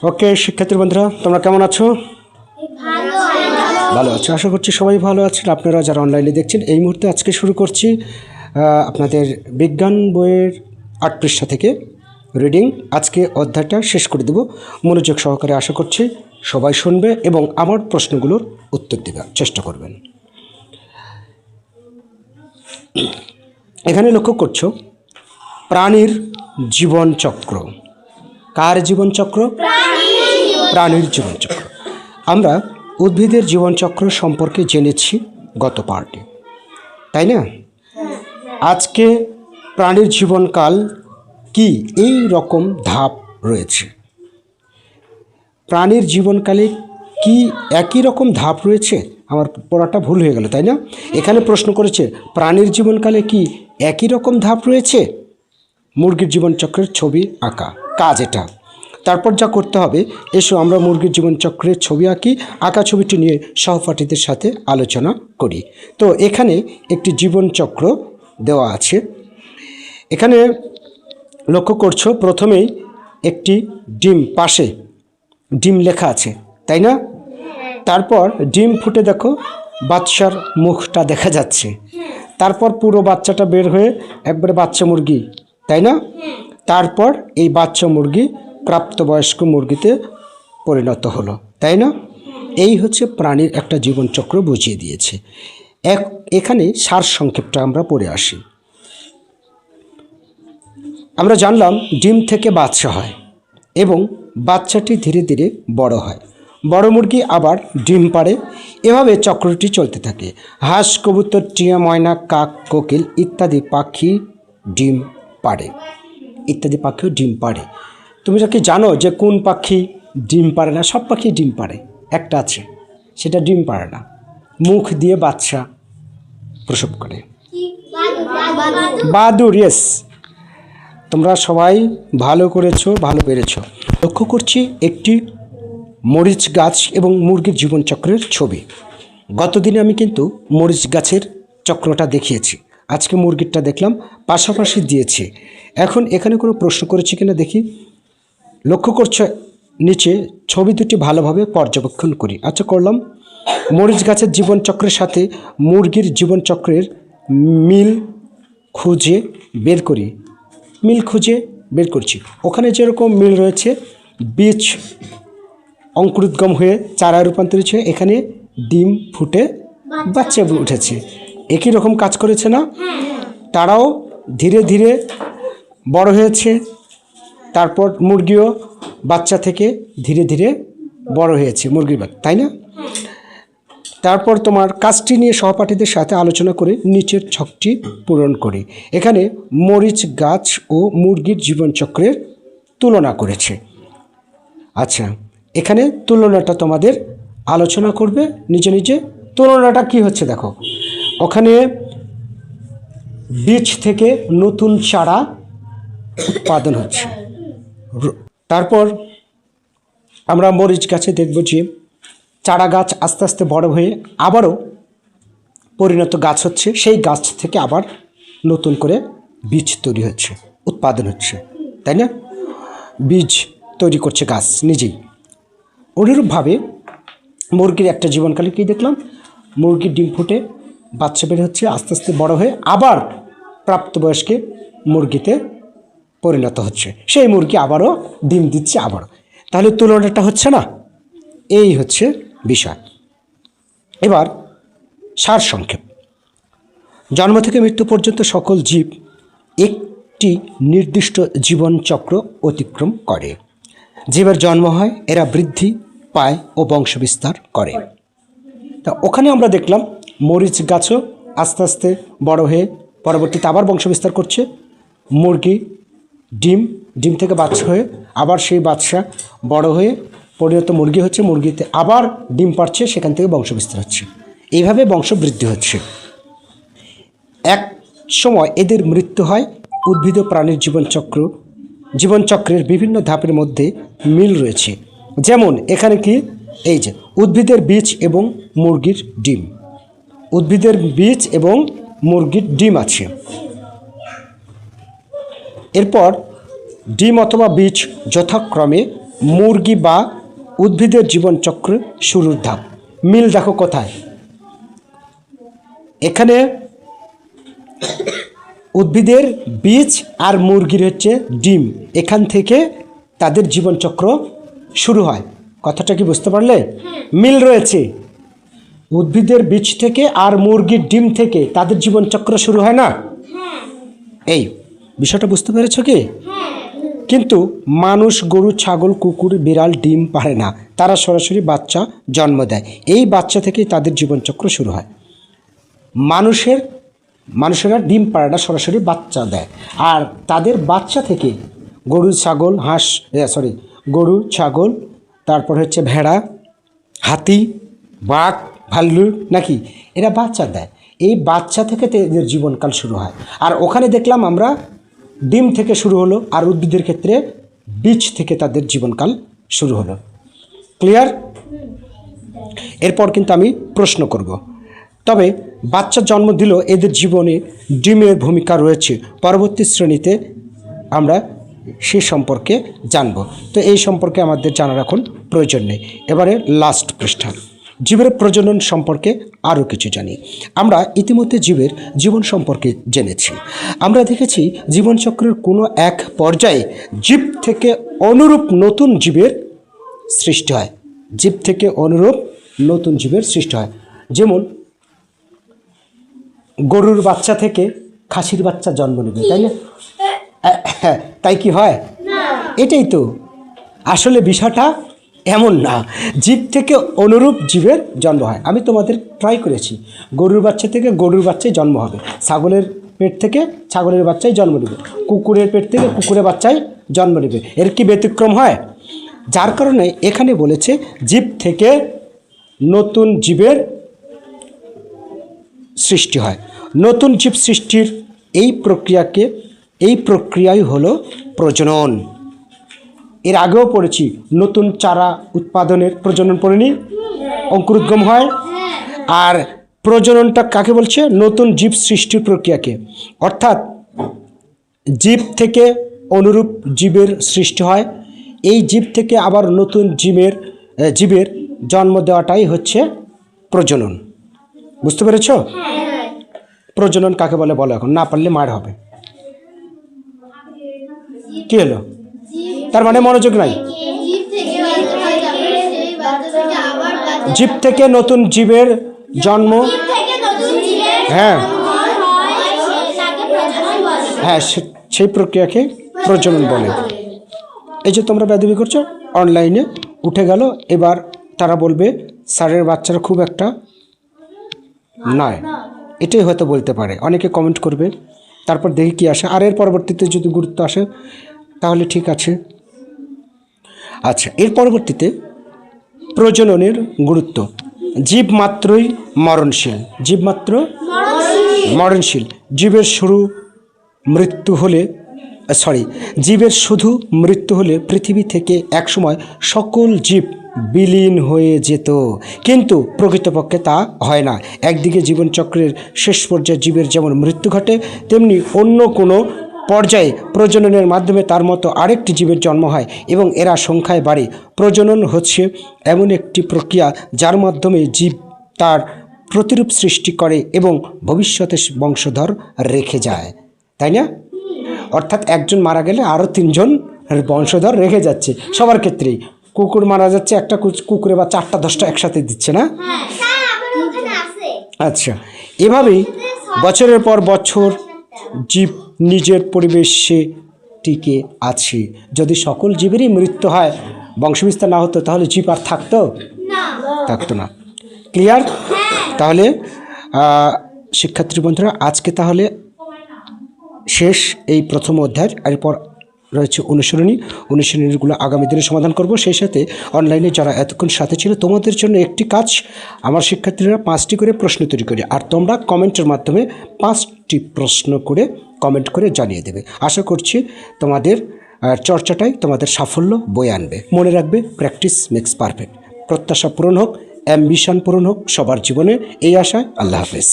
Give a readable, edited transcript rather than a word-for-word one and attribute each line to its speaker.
Speaker 1: ওকে শিক্ষার্থী বন্ধুরা, তোমরা কেমন আছো? ভালো আছো, আশা করছি সবাই ভালো আছেন। আপনারা যারা অনলাইনে দেখছেন, এই মুহূর্তে আজকে শুরু করছি আপনাদের বিজ্ঞান বইয়ের ৮ পৃষ্ঠা থেকে রিডিং। আজকে অধ্যায়টা শেষ করে দেব। মনোযোগ সহকারে আশা করছি সবাই শুনবে এবং আমার প্রশ্নগুলোর উত্তর দেওয়ার চেষ্টা করবেন। এখানে লক্ষ্য করছো প্রাণীর জীবনচক্র। কার জীবনচক্র? প্রাণীর জীবনচক্র। আমরা উদ্ভিদের জীবনচক্র সম্পর্কে জেনেছি গত পার্টে, তাই না? আজকে প্রাণীর জীবনকাল কি এই রকম ধাপ রয়েছে। প্রাণীর জীবনকালে কি একই রকম ধাপ রয়েছে? আমার পড়াটা ভুল হয়ে গেল, তাই না? এখানে প্রশ্ন করেছে প্রাণীর জীবনকালে কি একই রকম ধাপ রয়েছে। মুরগির জীবনচক্রের ছবি আঁকা কাজ এটা। তারপর যা করতে হবে, এসো আমরা মুরগির জীবনচক্রের ছবি আঁকি। আঁকা ছবিটি নিয়ে সহপাঠীদের সাথে আলোচনা করি। তো এখানে একটি জীবনচক্র দেওয়া আছে। এখানে লক্ষ্য করছো প্রথমেই একটি ডিম, পাশে ডিম লেখা আছে, তাই না? তারপর ডিম ফুটে দেখো বাচ্চার মুখটা দেখা যাচ্ছে। তারপর পুরো বাচ্চাটা বের হয়ে একবারে বাচ্চা মুরগি, তাই না? তারপর এই বাচ্চা মুরগি প্রাপ্তবয়স্ক মুরগিতে পরিণত হলো, তাই না? এই হচ্ছে প্রাণীর একটা জীবনচক্র বুঝিয়ে দিয়েছে। এখানে সারসংক্ষেপটা আমরা পড়ে আসি। আমরা জানলাম ডিম থেকে বাচ্চা হয় এবং বাচ্চাটি ধীরে ধীরে বড় হয়। বড় মুরগি আবার ডিম পাড়ে। এভাবে চক্রটি চলতে থাকে। হাঁস, কবুতর, টিয়া, ময়না, কাক, কোকিল ইত্যাদি পাখি ডিম পাড়ে। ইত্যাদি পাখিও ডিম পাড়ে। তুমি কি জানো যে কোন পাখি ডিম পাড়ে না? সব পাখি ডিম পাড়ে, একটা আছে সেটা ডিম পাড়ে না, মুখ দিয়ে বাচ্চা প্রসব করে। বাদুড়। ইয়েস, তোমরা সবাই ভালো করেছো, ভালো পেরেছো। লক্ষ্য করছি একটি মরিচ গাছ এবং মুরগির জীবনচক্রের ছবি। গতদিনে আমি কিন্তু মরিচ গাছের চক্রটা দেখিয়েছি, আজকে মুরগিরটা দেখলাম, পাশাপাশি দিয়েছি। এখন এখানে কোনো প্রশ্ন করেছি কিনা দেখি। লক্ষ্য করছো নিচে ছবি দুটি ভালোভাবে পর্যবেক্ষণ করি। আচ্ছা, করলাম। মরিচ গাছের জীবনচক্রের সাথে মুরগির জীবনচক্রের মিল খুঁজে বের করি। মিল খুঁজে বের করছি। ওখানে যেরকম মিল রয়েছে, বীজ অঙ্কুরোদ্গম হয়ে চারায় রূপান্তরিত হয়ে এখানে ডিম ফুটে বাচ্চা উঠেছে। একই রকম কাজ করেছে না? তারাও ধীরে ধীরে বড় হয়েছে। তারপর মুরগিও বাচ্চা থেকে ধীরে ধীরে বড় হয়েছে, মুরগির বাচ্চা, তাই না? তারপর তোমার কাজটি নিয়ে সহপাঠীদের সাথে আলোচনা করে নিচের ছকটি পূরণ করি। এখানে মরিচ গাছ ও মুরগির জীবনচক্রের তুলনা করেছে। আচ্ছা, এখানে তুলনাটা তোমাদের আলোচনা করবে নিজে নিজে। তুলনাটা কি হচ্ছে দেখো, ওখানে বীজ থেকে নতুন চারা উৎপাদন হচ্ছে। তারপর আমরা মরিচ গাছে দেখব যে চারা গাছ আস্তে আস্তে বড় হয়ে আবারও পরিণত গাছ হচ্ছে। সেই গাছ থেকে আবার নতুন করে বীজ তৈরি হচ্ছে, উৎপাদন হচ্ছে, তাই না? বীজ তৈরি করছে গাছ নিজেই। অনুরূপভাবে মুরগির একটা জীবনকালে কী দেখলাম, মুরগির ডিম ফুটে বাচ্চা বের হচ্ছে, আস্তে আস্তে বড় হয়ে আবার প্রাপ্তবয়স্কে মুরগিতে পরিণত হচ্ছে। সেই মুরগি আবারও ডিম দিচ্ছে আবারও। তাহলে তুলনাটা হচ্ছে না? এই হচ্ছে বিষয়। এবার সারসংক্ষেপ। জন্ম থেকে মৃত্যু পর্যন্ত সকল জীব একটি নির্দিষ্ট জীবনচক্র অতিক্রম করে। জীবের জন্ম হয়, এরা বৃদ্ধি পায় ও বংশবিস্তার করে। তা ওখানে আমরা দেখলাম মরিচ গাছও আস্তে আস্তে বড় হয়ে পরবর্তীতে আবার বংশবিস্তার করছে। মুরগি ডিম থেকে বাচ্চা হয়ে আবার সেই বাচ্চা বড় হয়ে পরিণত মুরগি হচ্ছে, মুরগিতে আবার ডিম পাড়ছে, সেখান থেকে বংশবিস্তার হচ্ছে। এইভাবে বংশবৃদ্ধি হচ্ছে। এক সময় এদের মৃত্যু হয়। উদ্ভিদ ও প্রাণীর জীবনচক্রের বিভিন্ন ধাপের মধ্যে মিল রয়েছে। যেমন এখানে কি, এই যে উদ্ভিদের বীজ এবং মুরগির ডিম, উদ্ভিদের বীজ এবং মুরগির ডিম আছে। এরপর ডিম অথবা বীজ যথাক্রমে মুরগি বা উদ্ভিদের জীবনচক্র শুরুর ধাপ। মিল দেখো কোথায়, এখানে উদ্ভিদের বীজ আর মুরগির হচ্ছে ডিম, এখান থেকে তাদের জীবনচক্র শুরু হয়। কথাটা কি বুঝতে পারলে? মিল রয়েছে, উদ্ভিদের বীজ থেকে আর মুরগির ডিম থেকে তাদের জীবনচক্র শুরু হয় না? এই বিষয়টা বুঝতে পেরেছ কি? কিন্তু মানুষ, গরু, ছাগল, কুকুর, বিড়াল ডিম পারে না, তারা সরাসরি বাচ্চা জন্ম দেয়। এই বাচ্চা থেকেই তাদের জীবনচক্র শুরু হয়। মানুষেরা ডিম পারে না, সরাসরি বাচ্চা দেয়। আর তাদের বাচ্চা থেকে গরু, ছাগল, তারপর হচ্ছে ভেড়া, হাতি, বাঘ, ভাল্লুক নাকি এরা বাচ্চা দেয়। এই বাচ্চা থেকে এদের জীবনকাল শুরু হয়। আর ওখানে দেখলাম আমরা ডিম থেকে শুরু হলো, আর উদ্ভিদের ক্ষেত্রে বীজ থেকে তাদের জীবনকাল শুরু হলো। ক্লিয়ার? এরপর কিন্তু আমি প্রশ্ন করব। তবে বাচ্চা জন্ম দিল, এদের জীবনে ডিমের ভূমিকা রয়েছে। পরবর্তী শ্রেণীতে আমরা সে সম্পর্কে জানব। তো এই সম্পর্কে আমাদের জানার এখন প্রয়োজন নেই। এবারে লাস্ট পৃষ্ঠা, জীবের প্রজনন সম্পর্কে আরও কিছু জানি। আমরা ইতিমধ্যে জীবের জীবন সম্পর্কে জেনেছি। আমরা দেখেছি জীবনচক্রের কোনো এক পর্যায়ে জীব থেকে অনুরূপ নতুন জীবের সৃষ্টি হয়। জীব থেকে অনুরূপ নতুন জীবের সৃষ্টি হয়। যেমন গরুর বাচ্চা থেকে খাসির বাচ্চা জন্ম নেবে, তাই না? তাই কি হয়? এটাই তো আসলে বিষয়টা এমন না। জীব থেকে অনুরূপ জীবের জন্ম হয়। আমি তোমাদের ট্রাই করেছি, গরুর বাচ্চা থেকে গরুর বাচ্চাই জন্ম হবে, ছাগলের পেট থেকে ছাগলের বাচ্চাই জন্ম নেবে, কুকুরের পেট থেকে কুকুরের বাচ্চাই জন্ম নেবে। এর কি ব্যতিক্রম হয়? যার কারণে এখানে বলেছে জীব থেকে নতুন জীবের সৃষ্টি হয়। নতুন জীব সৃষ্টির এই প্রক্রিয়াই হলো প্রজনন। এর আগেও পড়েছি, নতুন চারা উৎপাদনের প্রজনন পড়িনি? অঙ্কুরোদ্গম হয়। আর প্রজননটা কাকে বলছে? নতুন জীব সৃষ্টির প্রক্রিয়াকে। অর্থাৎ জীব থেকে অনুরূপ জীবের সৃষ্টি হয়, এই জীব থেকে আবার নতুন জীবের জন্ম দেওয়াটাই হচ্ছে প্রজনন। বুঝতে পেরেছ? প্রজনন কাকে বলে বলো এখন, না পারলে মার হবে। কি হলো? তার মানে মনোযোগ নাই। জীব থেকে নতুন জীবের জন্ম, হ্যাঁ হ্যাঁ, সেই প্রক্রিয়াকে প্রজনন বলে। এই যে তোমরা বেদবি করছো, অনলাইনে উঠে গেল, এবার তারা বলবে স্যারের বাচ্চারা খুব একটা নয়, এটাই হয়তো বলতে পারে। অনেকে কমেন্ট করবে, তারপর দেখি কি আসে। আর এর পরবর্তীতে যদি গুরুত্ব আসে তাহলে ঠিক আছে। আচ্ছা, এর পরবর্তীতে প্রজননের গুরুত্ব। জীব মাত্রই মরণশীল। জীব মাত্র মরণশীল। জীবের শুধু মৃত্যু হলে পৃথিবী থেকে একসময় সকল জীব বিলীন হয়ে যেত, কিন্তু প্রকৃতপক্ষে তা হয় না। একদিকে জীবনচক্রের শেষ পর্যায়ে জীবের যেমন মৃত্যু ঘটে, তেমনি অন্য কোনো পর্যায়ে প্রজননের মাধ্যমে তার মতো আরেকটি জীবের জন্ম হয় এবং এরা সংখ্যায় বাড়ে। প্রজনন হচ্ছে এমন একটি প্রক্রিয়া যার মাধ্যমে জীব তার প্রতিরূপ সৃষ্টি করে এবং ভবিষ্যতে বংশধর রেখে যায়, তাই না? অর্থাৎ একজন মারা গেলে আরও 3 জন বংশধর রেখে যাচ্ছে। সবার ক্ষেত্রেই কুকুর মারা যাচ্ছে, একটা কুকুরে বা 4টা 10টা একসাথে দিচ্ছে না? আচ্ছা, এভাবেই বছরের পর বছর জীব নিজের পরিবেশে টিকে আছে। যদি সকল জীবেরই মৃত্যু হয়, বংশবিস্তার না হতো, তাহলে জীব আর থাকতো না। ক্লিয়ার? তাহলে শিক্ষার্থী বন্ধুরা, আজকে শেষ এই প্রথম অধ্যায়। এরপর রয়েছে অনুশীলনীগুলো আগামী দিনে সমাধান করব। সেই সাথে অনলাইনে যারা এতক্ষণ সাথে ছিল, তোমাদের জন্য একটি কাজ, আমার শিক্ষার্থীরা 5টি করে প্রশ্ন তৈরি করে, আর তোমরা কমেন্টের মাধ্যমে 5টি প্রশ্ন করে কমেন্ট করে জানিয়ে দেবে। আশা করছি তোমাদের চর্চাটাই তোমাদের সাফল্য বয়ে আনবে। মনে রাখবে, প্র্যাকটিস মেক্স পারফেক্ট। প্রত্যাশা পূরণ হোক, অ্যাম্বিশন পূরণ হোক সবার জীবনে, এই আশায়। আল্লাহ হাফেজ।